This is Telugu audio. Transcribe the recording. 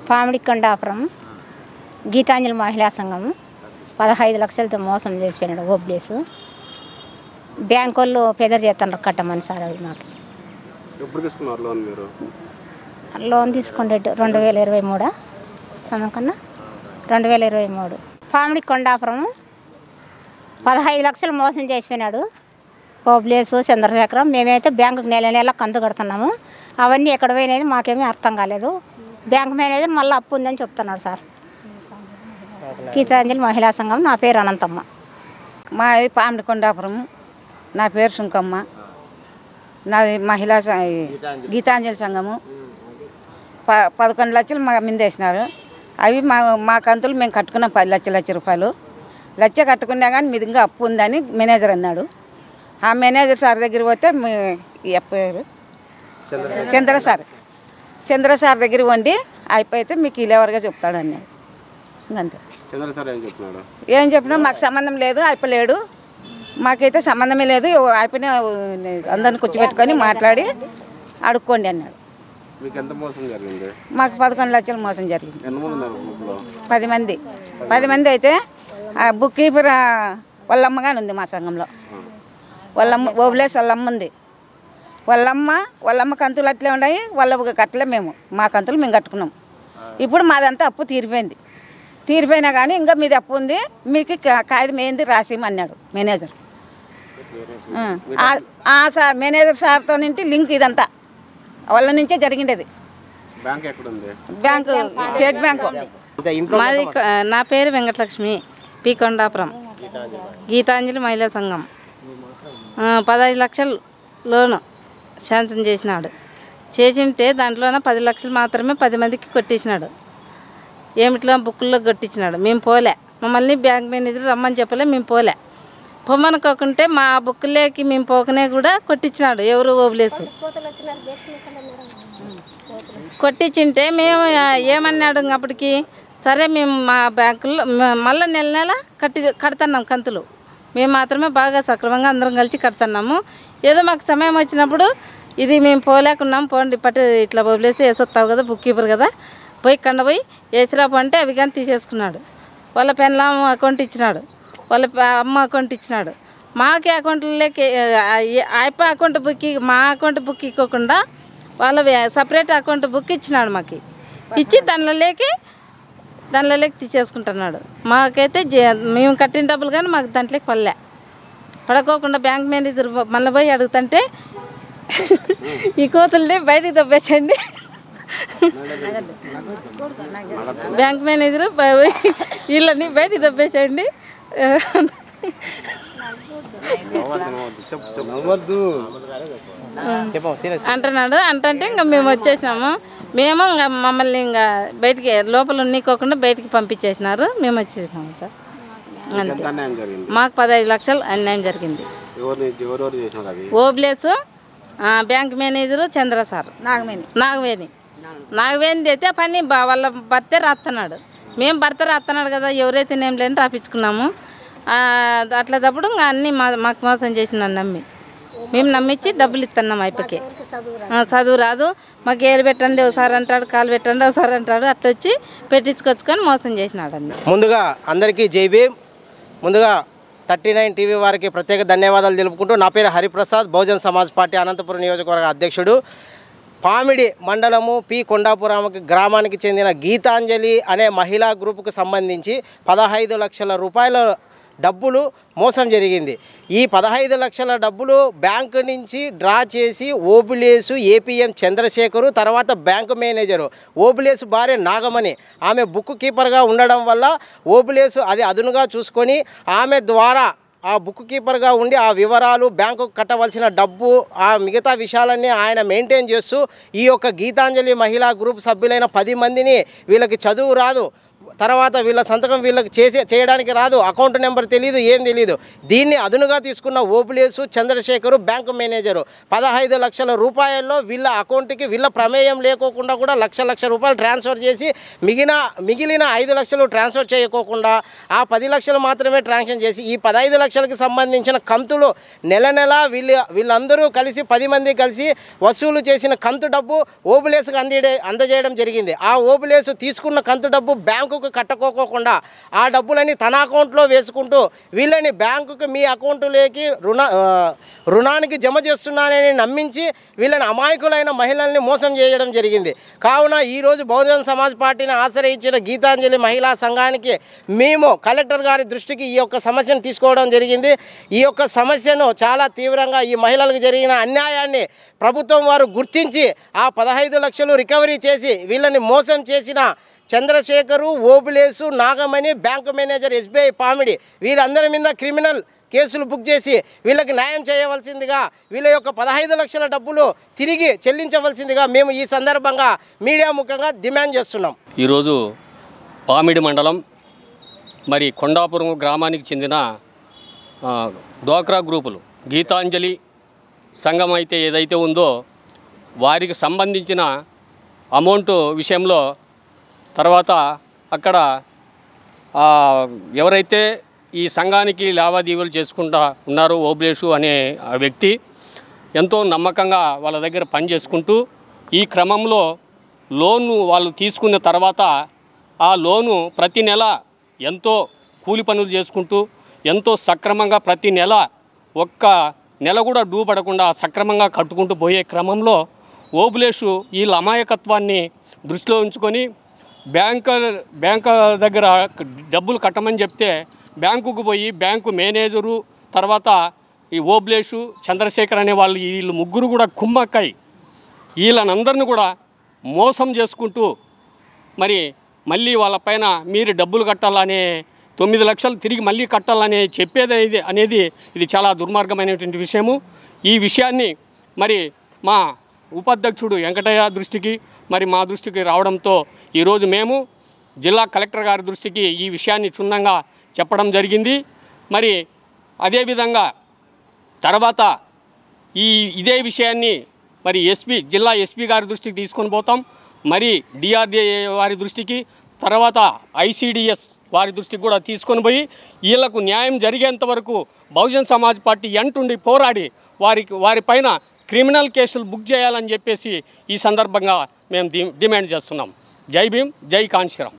పామిడి కొండాపురం గీతాంజలి మహిళా సంఘం 15 లక్షలతో మోసం చేసిపోయినాడు ఓబ్లేసు. బ్యాంకు వాళ్ళు పెదర్ చేస్తున్నారు కట్టమని సార్. అవి మాకు ఎప్పుడు తీసుకున్నారు లోన్? మీరు లోన్ తీసుకుంటే 2023 సమయం కన్నా 2023 పామిడి కొండాపురం 15 లక్షలు మోసం చేసిపోయినాడు ఓబ్లేసు చంద్రశేఖరం. మేమైతే బ్యాంకుకి నెల కంతు కడుతున్నాము. అవన్నీ ఎక్కడ పోయినది మాకేమీ అర్థం కాలేదు. బ్యాంకు మేనేజర్ మళ్ళీ అప్పు ఉందని చెప్తున్నాడు సార్. గీతాంజలి మహిళా సంఘం. నా పేరు అనంతమ్మ. మాది పామిడి కొండాపురం. నా పేరు సుంకమ్మ. నాది మహిళా గీతాంజలి సంఘము. 11 లక్షలు మా మిందేసినారు. అవి మా కంతులు మేము కట్టుకున్నాం 10 లక్షల రూపాయలు. లక్ష కట్టుకున్నా కానీ మీది ఇంకా అప్పు ఉందని మేనేజర్ అన్నాడు. ఆ మేనేజర్ సార్ దగ్గర పోతే పేరు చంద్ర సార్ దగ్గర వండి అయిపోతే మీకు ఇలేవరగా చెప్తాడు అన్నాడు. ఇంకంతే. ఏం చెప్పినా మాకు సంబంధం లేదు, అయిపోలేడు, మాకైతే సంబంధమే లేదు, అయిపోయినా అందరిని కూర్చోబెట్టుకొని మాట్లాడి అడుక్కోండి అన్నాడు. మాకు 11 లక్షలు మోసం జరిగింది. 10 మంది అయితే బుక్ కీపర్ వాళ్ళమ్మగానే ఉంది మా సంఘంలో. వాళ్ళమ్మ ఓబ్లేస్ వాళ్ళమ్మ ఉంది. వాళ్ళమ్మ కంతులు అట్లే ఉన్నాయి, వాళ్ళ కట్టలే మేము మా కంతులు మేము కట్టుకున్నాం. ఇప్పుడు మాదంతా అప్పు తీరిపోయినా కానీ ఇంకా మీది అప్పు ఉంది, మీకు కాగితం ఏంది రాసిమన్నాడు మేనేజర్. సార్ మేనేజర్ సార్తో నుండి లింక్ ఇదంతా వాళ్ళ నుంచే జరిగిండేది. Bank state bank. మాది నా పేరు వెంకటలక్ష్మి, పి కొండాపురం గీతాంజలి మహిళా సంఘం. 15 లక్షలు లోను శాంక్షన్ చేసినాడు. చేసింటే దాంట్లోనే 10 లక్షలు మాత్రమే 10 మందికి కొట్టించినాడు. ఏమిట్లో బుక్కుల్లో కొట్టించినాడు. మేము పోలే, మమ్మల్ని బ్యాంక్ మేనేజర్ రమ్మని చెప్పలే, మేము పోలే. పొమ్మనుకోకుంటే మా బుక్కులేకి మేము పోకనే కూడా కొట్టించినాడు. ఎవరు ఓబ్లేసు కొట్టించింటే మేము ఏమన్నాడు అప్పటికి, సరే మేము మా బ్యాంకుల్లో మళ్ళీ నెల కడుతున్నాం కంతులు. మేము మాత్రమే బాగా సక్రమంగా అందరం కలిసి కడుతున్నాము. ఏదో మాకు సమయం వచ్చినప్పుడు ఇది మేము పోలేకున్నాం, పోండి పట్టు ఇట్లా వదిలేసి వేసొస్తావు కదా, బుక్ కీపర్ కదా, పోయి కండపోయి వేసిరాపు అంటే అవి కానీ తీసేసుకున్నాడు. వాళ్ళ పెన్లాం అకౌంట్ ఇచ్చినాడు, వాళ్ళ అమ్మ అకౌంట్ ఇచ్చినాడు. మాకే అకౌంట్లోకి ఆయప్ప అకౌంట్ బుక్ మా అకౌంట్ బుక్ ఇవ్వకుండా వాళ్ళ సపరేట్ అకౌంట్ బుక్ ఇచ్చినాడు. మాకు ఇచ్చి దానిలోకి తీసేసుకుంటున్నాడు. మాకైతే మేము కట్టిన డబ్బులు కానీ మాకు దాంట్లోకి పడుకోకుండా బ్యాంక్ మేనేజర్ మళ్ళీ పోయి అడుగుతుంటే ఈ కోతుల్ని బయటికి దొబ్బేసండి, బ్యాంక్ మేనేజరు వీళ్ళని బయటికి దొబ్బేసండి అంటున్నాడు. అంటే ఇంకా మేము వచ్చేసినాము. మేము ఇంకా మమ్మల్ని ఇంకా బయటికి లోపల ఉన్నీకోకుండా బయటికి పంపించేసినారు. మేము వచ్చేసినాము సార్. అంతే. మాకు 15 లక్షలు అన్యాయం జరిగింది. ఓబ్లేసు, బ్యాంక్ మేనేజరు చంద్ర సార్, నాగవేణి అయితే పని వాళ్ళ భర్తే రాస్తున్నాడు. మేము భర్త రాస్తున్నాడు కదా, ఎవరైతే నేమ్ లేని రాపించుకున్నాము. అట్లా ఇంకా అన్నీ మాకు మోసం చేసినాను నమ్మి. మేము నమ్మించి డబ్బులు ఇస్తున్నాం. అయిపోయి చదువు రాదు, మాకు ఏలు పెట్టండి ఒకసారి అంటాడు, కాలు పెట్టండి ఒకసారి అంటాడు, అట్లా వచ్చి పెట్టించుకొచ్చుకొని మోసం చేసినాడు అన్నీ. ముందుగా అందరికీ జై భీమ్. ముందుగా 39 టీవీ వారికి ప్రత్యేక ధన్యవాదాలు తెలుపుకుంటూ, నా పేరు హరిప్రసాద్, బహుజన్ సమాజ్ పార్టీ అనంతపురం నియోజకవర్గ అధ్యక్షుడు. పామిడి మండలము పి కొండాపురం గ్రామానికి చెందిన గీతాంజలి అనే మహిళా గ్రూపుకు సంబంధించి 15 లక్షల రూపాయల డబ్బులు మోసం జరిగింది. ఈ 15 లక్షల డబ్బులు బ్యాంకు నుంచి డ్రా చేసి ఓబులేసు ఏపీఎం చంద్రశేఖరు, తర్వాత బ్యాంకు మేనేజరు ఓబులేసు భార్య నాగమణి, ఆమె బుక్ కీపర్గా ఉండడం వల్ల ఓబులేసు అది అదునుగా చూసుకొని ఆమె ద్వారా ఆ బుక్ కీపర్గా ఉండి ఆ వివరాలు, బ్యాంకు కట్టవలసిన డబ్బు, ఆ మిగతా విషయాలన్నీ ఆయన మెయింటైన్ చేస్తూ ఈ యొక్క గీతాంజలి మహిళా గ్రూప్ సభ్యులైన 10 మందిని, వీళ్ళకి చదువు రాదు, తర్వాత వీళ్ళ సంతకం వీళ్ళకి చేయడానికి రాదు, అకౌంట్ నెంబర్ తెలియదు, ఏం తెలియదు. దీన్ని అదునుగా తీసుకున్న ఓబులేసు చంద్రశేఖరు బ్యాంకు మేనేజరు 15 లక్షల రూపాయల్లో వీళ్ళ అకౌంట్కి వీళ్ళ ప్రమేయం లేకోకుండా కూడా లక్ష రూపాయలు ట్రాన్స్ఫర్ చేసి మిగిలిన 5 లక్షలు ట్రాన్స్ఫర్ చేయకోకుండా ఆ 10 లక్షలు మాత్రమే ట్రాన్సాక్షన్ చేసి ఈ 15 లక్షలకి సంబంధించిన కంతులు నెల వీళ్ళందరూ కలిసి 10 మంది కలిసి వసూలు చేసిన కంతు డబ్బు ఓబులేసుకు అందజేయడం జరిగింది. ఆ ఓబులేసు తీసుకున్న కంతు డబ్బు బ్యాంకుకు కట్టుకోకుండా ఆ డబ్బులని తన అకౌంట్లో వేసుకుంటూ వీళ్ళని బ్యాంకుకు మీ అకౌంటులోకి రుణానికి జమ చేస్తున్నానని నమ్మించి వీళ్ళని అమాయకులైన మహిళల్ని మోసం చేయడం జరిగింది. కావున ఈరోజు బహుజన్ సమాజ్ పార్టీని ఆశ్రయించిన గీతాంజలి మహిళా సంఘానికి మేము కలెక్టర్ గారి దృష్టికి ఈ యొక్క సమస్యను తీసుకోవడం జరిగింది. ఈ యొక్క సమస్యను చాలా తీవ్రంగా ఈ మహిళలకు జరిగిన అన్యాయాన్ని ప్రభుత్వం వారు గుర్తించి ఆ 15 లక్షలు రికవరీ చేసి వీళ్ళని మోసం చేసిన Chandrasekhar, Obulesu, Nagamani, bank manager SBI Pamidi వీరందరి మీద క్రిమినల్ కేసులు బుక్ చేసి వీళ్ళకి న్యాయం చేయవలసిందిగా, వీళ్ళ యొక్క 15 లక్షల డబ్బులు తిరిగి చెల్లించవలసిందిగా మేము ఈ సందర్భంగా మీడియా ముఖంగా డిమాండ్ చేస్తున్నాం. ఈరోజు పామిడి మండలం మరి కొండాపురం గ్రామానికి చెందిన డ్వాక్రా గ్రూపులు గీతాంజలి సంఘం అయితే ఏదైతే ఉందో వారికి సంబంధించిన అమౌంట్ విషయంలో తర్వాత అక్కడ ఎవరైతే ఈ సంఘానికి లావాదేవీలు చేసుకుంటా ఉన్నారో ఓబులేసు అనే వ్యక్తి ఎంతో నమ్మకంగా వాళ్ళ దగ్గర పని చేసుకుంటూ ఈ క్రమంలో లోను వాళ్ళు తీసుకున్న తర్వాత ఆ లోను ప్రతి నెల ఎంతో కూలి పనులు చేసుకుంటూ ఎంతో సక్రమంగా ప్రతి నెల ఒక్క నెల కూడా డ్యూ పడకుండా సక్రమంగా కట్టుకుంటూ పోయే క్రమంలో ఓబులేసు వీళ్ళ అమాయకత్వాన్ని దృష్టిలో ఉంచుకొని బ్యాంకు దగ్గర డబ్బులు కట్టమని చెప్తే బ్యాంకుకు పోయి బ్యాంకు మేనేజరు తర్వాత ఈ ఓబులేసు చంద్రశేఖర్ అనే వాళ్ళు వీళ్ళు ముగ్గురు కూడా కుమ్మక్కై వీళ్ళనందరిని కూడా మోసం చేసుకుంటూ మరి మళ్ళీ వాళ్ళపైన మీరు డబ్బులు కట్టాలనే 9 లక్షలు తిరిగి మళ్ళీ కట్టాలని చెప్పేది అనేది ఇది చాలా దుర్మార్గమైనటువంటి విషయము. ఈ విషయాన్ని మరి మా ఉపాధ్యక్షుడు వెంకటయ్య దృష్టికి మరి మా దృష్టికి రావడంతో ఈరోజు మేము జిల్లా కలెక్టర్ గారి దృష్టికి ఈ విషయాన్ని క్షుణ్ణంగా చెప్పడం జరిగింది. మరి అదేవిధంగా తర్వాత ఇదే విషయాన్ని మరి జిల్లా ఎస్పీ గారి దృష్టికి తీసుకొని పోతాం, మరి డిఆర్డీఏ వారి దృష్టికి, తర్వాత ఐసిడిఎస్ వారి దృష్టికి కూడా తీసుకొని పోయి వీళ్లకు న్యాయం జరిగేంత వరకు బహుజన్ సమాజ్ పార్టీ ఎంటుండి పోరాడి వారిపైన క్రిమినల్ కేసులు బుక్ చేయాలని చెప్పేసి ఈ సందర్భంగా మేము డిమాండ్ చేస్తున్నాం. జై భీమ్, జై కాంశీరామ్.